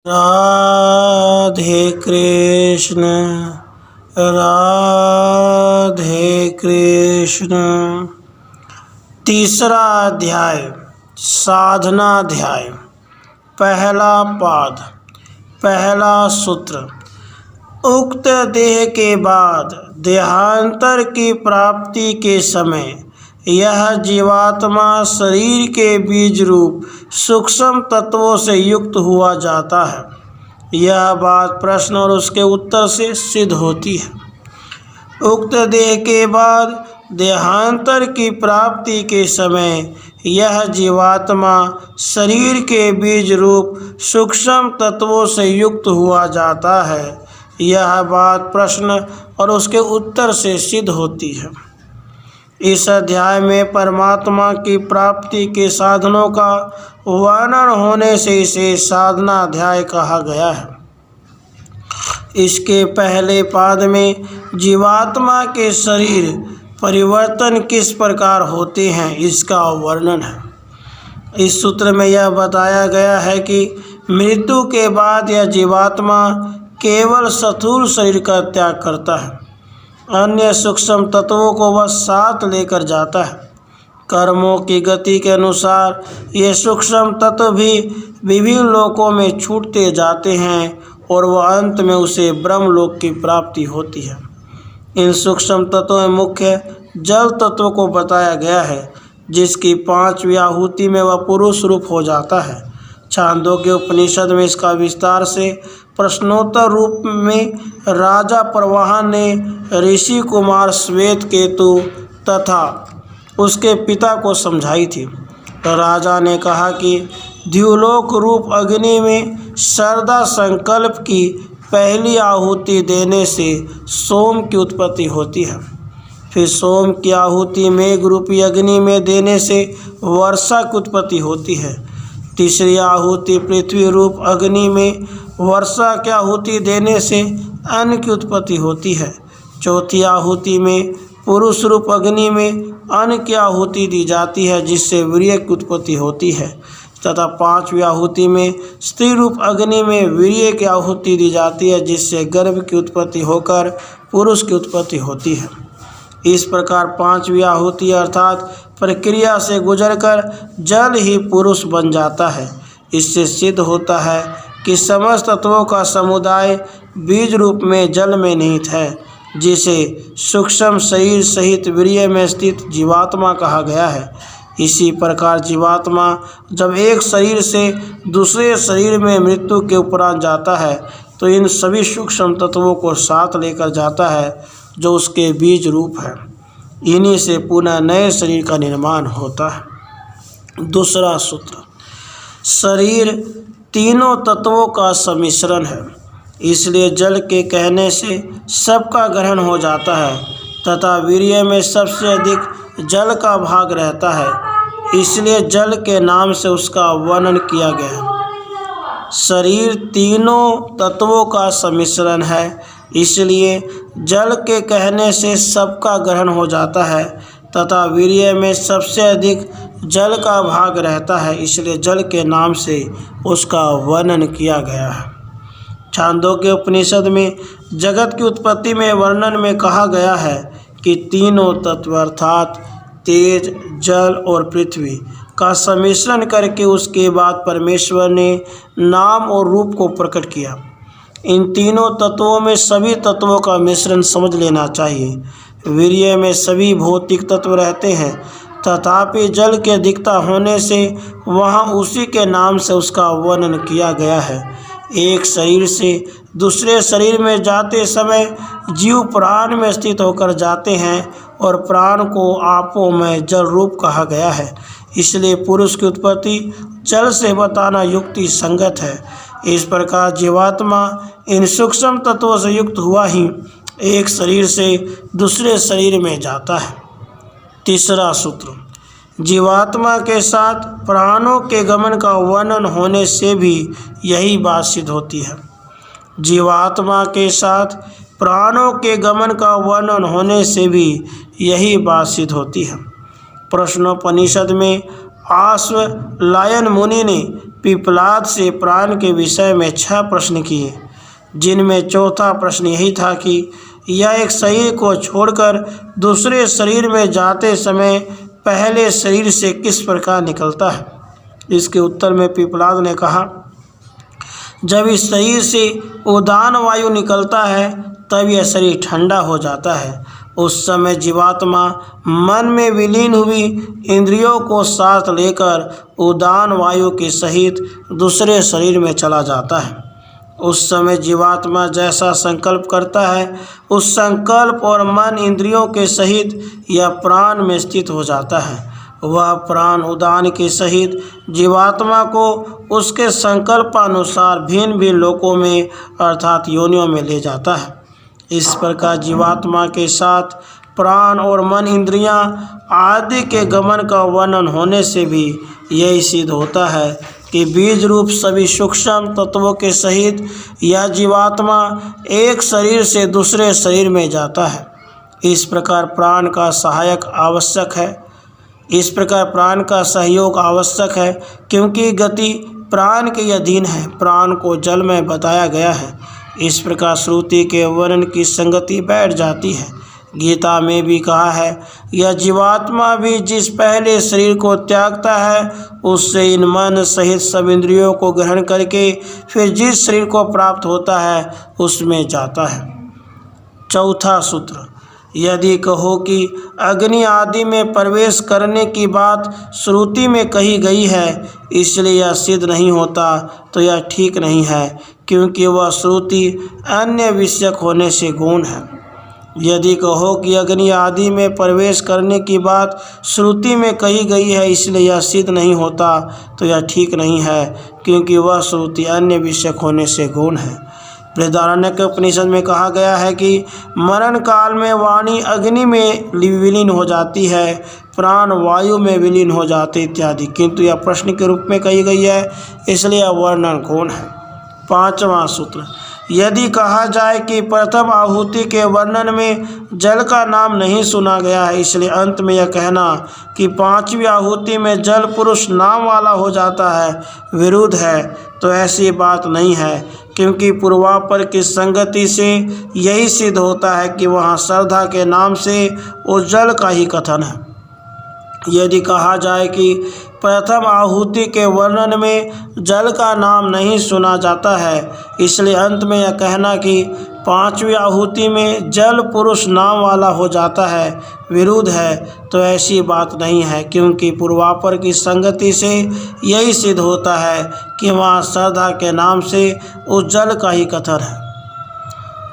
राधे कृष्ण राधे कृष्ण। तीसरा अध्याय साधनाध्याय। पहला पाद। पहला सूत्र। उक्त देह के बाद देहांतर की प्राप्ति के समय यह जीवात्मा शरीर के बीज रूप सूक्ष्म तत्वों से युक्त हुआ जाता है। यह बात प्रश्न और उसके उत्तर से सिद्ध होती है। उक्त देह के बाद देहांतर की प्राप्ति के समय यह जीवात्मा शरीर के बीज रूप सूक्ष्म तत्वों से युक्त हुआ जाता है। यह बात प्रश्न और उसके उत्तर से सिद्ध होती है। इस अध्याय में परमात्मा की प्राप्ति के साधनों का वर्णन होने से इसे साधना अध्याय कहा गया है। इसके पहले पाद में जीवात्मा के शरीर परिवर्तन किस प्रकार होते हैं इसका वर्णन है। इस सूत्र में यह बताया गया है कि मृत्यु के बाद यह जीवात्मा केवल स्थूल शरीर का त्याग करता है। अन्य सूक्ष्म तत्वों को वह साथ लेकर जाता है। कर्मों की गति के अनुसार ये सूक्ष्म तत्व भी विभिन्न लोकों में छूटते जाते हैं और वह अंत में उसे ब्रह्मलोक की प्राप्ति होती है। इन सूक्ष्म तत्वों में मुख्य जल तत्व को बताया गया है, जिसकी 5वीं आहुति में वह पुरुष रूप हो जाता है। छांदोग्य उपनिषद में इसका विस्तार से प्रश्नोत्तर रूप में राजा प्रवाहन ने ऋषि कुमार श्वेत केतु तथा उसके पिता को समझाई थी। तो राजा ने कहा कि द्युलोक रूप अग्नि में श्रद्धा संकल्प की पहली आहुति देने से सोम की उत्पत्ति होती है। फिर सोम की आहुति मेघ रूपी अग्नि में देने से वर्षा की उत्पत्ति होती है। तीसरी आहुति पृथ्वी रूप अग्नि में वर्षा की आहुति देने से अन्न की उत्पत्ति होती है। चौथी आहुति में पुरुष रूप अग्नि में अन्न की आहुति दी जाती है, जिससे वीर्य की उत्पत्ति होती है, तथा 5वीं आहुति में स्त्री रूप अग्नि में वीर्य की आहुति दी जाती है, जिससे गर्भ की उत्पत्ति होकर पुरुष की उत्पत्ति होती है। इस प्रकार 5वीं आहुति अर्थात प्रक्रिया से गुजरकर जल ही पुरुष बन जाता है। इससे सिद्ध होता है कि समस्त तत्वों का समुदाय बीज रूप में जल में निहित है, जिसे सूक्ष्म शरीर सहित वीर्य में स्थित जीवात्मा कहा गया है। इसी प्रकार जीवात्मा जब एक शरीर से दूसरे शरीर में मृत्यु के उपरांत जाता है तो इन सभी सूक्ष्म तत्वों को साथ लेकर जाता है, जो उसके बीज रूप है। इन्हीं से पुनः नए शरीर का निर्माण होता है। दूसरा सूत्र। शरीर तीनों तत्वों का सम्मिश्रण है, इसलिए जल के कहने से सबका ग्रहण हो जाता है, तथा वीर्य में सबसे अधिक जल का भाग रहता है, इसलिए जल के नाम से उसका वर्णन किया गया है। शरीर तीनों तत्वों का सम्मिश्रण है, इसलिए जल के कहने से सबका ग्रहण हो जाता है, तथा वीर्य में सबसे अधिक जल का भाग रहता है, इसलिए जल के नाम से उसका वर्णन किया गया है। छांदोग्य उपनिषद में जगत की उत्पत्ति में वर्णन में कहा गया है कि तीनों तत्व अर्थात तेज, जल और पृथ्वी का सम्मिश्रण करके उसके बाद परमेश्वर ने नाम और रूप को प्रकट किया। इन तीनों तत्वों में सभी तत्वों का मिश्रण समझ लेना चाहिए। वीर्य में सभी भौतिक तत्व रहते हैं, तथापि जल के अधिकता होने से वहाँ उसी के नाम से उसका वर्णन किया गया है। एक शरीर से दूसरे शरीर में जाते समय जीव प्राण में स्थित होकर जाते हैं और प्राण को आपो में जल रूप कहा गया है, इसलिए पुरुष की उत्पत्ति जल से बताना युक्ति संगत है। इस प्रकार जीवात्मा इन सूक्ष्म तत्वों से युक्त हुआ ही एक शरीर से दूसरे शरीर में जाता है। तीसरा सूत्र। जीवात्मा के साथ प्राणों के गमन का वर्णन होने से भी यही बात सिद्ध होती है। जीवात्मा के साथ प्राणों के गमन का वर्णन होने से भी यही बात सिद्ध होती है। प्रश्नोपनिषद में आश्वलायन मुनि ने पिपलाद से प्राण के विषय में 6 प्रश्न किए, जिनमें चौथा प्रश्न यही था कि यह एक शरीर को छोड़कर दूसरे शरीर में जाते समय पहले शरीर से किस प्रकार निकलता है। इसके उत्तर में पिपलाद ने कहा, जब इस शरीर से उदान वायु निकलता है तब यह शरीर ठंडा हो जाता है। उस समय जीवात्मा मन में विलीन हुई इंद्रियों को साथ लेकर उदान वायु के सहित दूसरे शरीर में चला जाता है। उस समय जीवात्मा जैसा संकल्प करता है, उस संकल्प और मन इंद्रियों के सहित यह प्राण में स्थित हो जाता है। वह प्राण उदान के सहित जीवात्मा को उसके संकल्पानुसार भिन्न भिन्न लोकों में अर्थात योनियों में ले जाता है। इस प्रकार जीवात्मा के साथ प्राण और मन इंद्रियां आदि के गमन का वर्णन होने से भी यही सिद्ध होता है कि बीज रूप सभी सूक्ष्म तत्वों के सहित यह जीवात्मा एक शरीर से दूसरे शरीर में जाता है। इस प्रकार प्राण का सहयोग आवश्यक है, क्योंकि गति प्राण के अधीन है। प्राण को जल में बताया गया है। इस प्रकार श्रुति के वर्णन की संगति बैठ जाती है। गीता में भी कहा है, यह जीवात्मा भी जिस पहले शरीर को त्यागता है उससे इन मन सहित सब इंद्रियों को ग्रहण करके फिर जिस शरीर को प्राप्त होता है उसमें जाता है। चौथा सूत्र, यदि कहो कि अग्नि आदि में प्रवेश करने की बात श्रुति में कही गई है इसलिए यह सिद्ध नहीं होता, तो यह ठीक नहीं है, क्योंकि वह श्रुति अन्य विषयक होने से गौण है। यदि कहो कि अग्नि आदि में प्रवेश करने की बात श्रुति में कही गई है इसलिए यह सिद्ध नहीं होता, तो यह ठीक नहीं है, क्योंकि वह श्रुति अन्य विषयक होने से गौण है। बृहदारण्यक उपनिषद में कहा गया है कि मरण काल में वाणी अग्नि में विलीन हो जाती है, प्राण वायु में विलीन हो जाते इत्यादि, किंतु यह प्रश्न के रूप में कही गई है, इसलिए यह वर्णन गौण है। 5वां सूत्र, यदि कहा जाए कि प्रथम आहुति के वर्णन में जल का नाम नहीं सुना गया है, इसलिए अंत में यह कहना कि 5वीं आहुति में जल पुरुष नाम वाला हो जाता है विरुद्ध है, तो ऐसी बात नहीं है, क्योंकि पूर्वापर की संगति से यही सिद्ध होता है कि वहाँ श्रद्धा के नाम से उस जल का ही कथन है। यदि कहा जाए कि प्रथम आहुति के वर्णन में जल का नाम नहीं सुना जाता है, इसलिए अंत में यह कहना कि 5वीं आहुति में जल पुरुष नाम वाला हो जाता है विरुद्ध है, तो ऐसी बात नहीं है, क्योंकि पूर्वापर की संगति से यही सिद्ध होता है कि वहाँ श्रद्धा के नाम से उस जल का ही कथन है।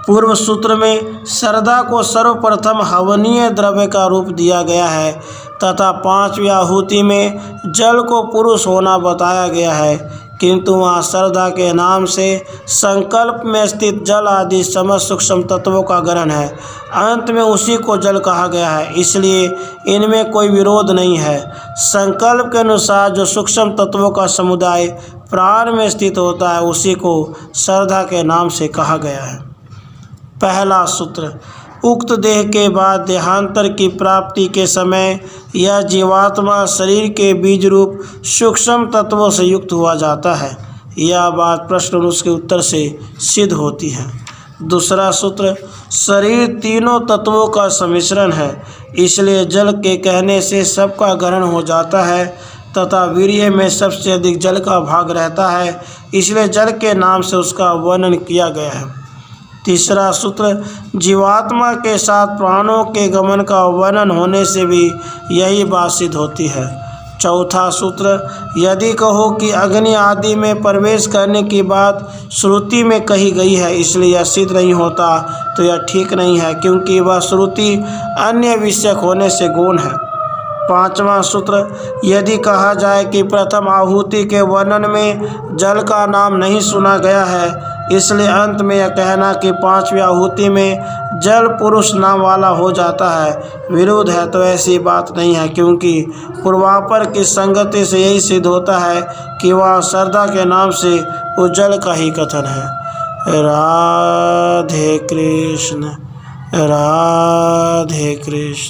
पूर्व सूत्र में श्रद्धा को सर्वप्रथम हवनीय द्रव्य का रूप दिया गया है तथा 5वीं आहुति में जल को पुरुष होना बताया गया है, किंतु वहाँ श्रद्धा के नाम से संकल्प में स्थित जल आदि समस्त सूक्ष्म तत्वों का ग्रहण है। अंत में उसी को जल कहा गया है, इसलिए इनमें कोई विरोध नहीं है। संकल्प के अनुसार जो सूक्ष्म तत्वों का समुदाय प्राण में स्थित होता है उसी को श्रद्धा के नाम से कहा गया है। पहला सूत्र, उक्त देह के बाद देहांतर की प्राप्ति के समय यह जीवात्मा शरीर के बीज रूप सूक्ष्म तत्वों से युक्त हुआ जाता है। यह बात प्रश्न और उसके उत्तर से सिद्ध होती है। दूसरा सूत्र, शरीर तीनों तत्वों का सम्मिश्रण है, इसलिए जल के कहने से सबका ग्रहण हो जाता है तथा वीर्य में सबसे अधिक जल का भाग रहता है, इसलिए जल के नाम से उसका वर्णन किया गया है। तीसरा सूत्र, जीवात्मा के साथ प्राणों के गमन का वर्णन होने से भी यही बात सिद्ध होती है। चौथा सूत्र, यदि कहो कि अग्नि आदि में प्रवेश करने की बात श्रुति में कही गई है इसलिए यह सिद्ध नहीं होता, तो यह ठीक नहीं है, क्योंकि वह श्रुति अन्य विषयक होने से गौण है। 5वां सूत्र, यदि कहा जाए कि प्रथम आहुति के वर्णन में जल का नाम नहीं सुना गया है, इसलिए अंत में यह कहना कि 5वीं आहुति में जल पुरुष नाम वाला हो जाता है विरुद्ध है, तो ऐसी बात नहीं है, क्योंकि पूर्वापर की संगति से यही सिद्ध होता है कि वह श्रद्धा के नाम से उस जल का ही कथन है। राधे कृष्ण, राधे कृष्ण।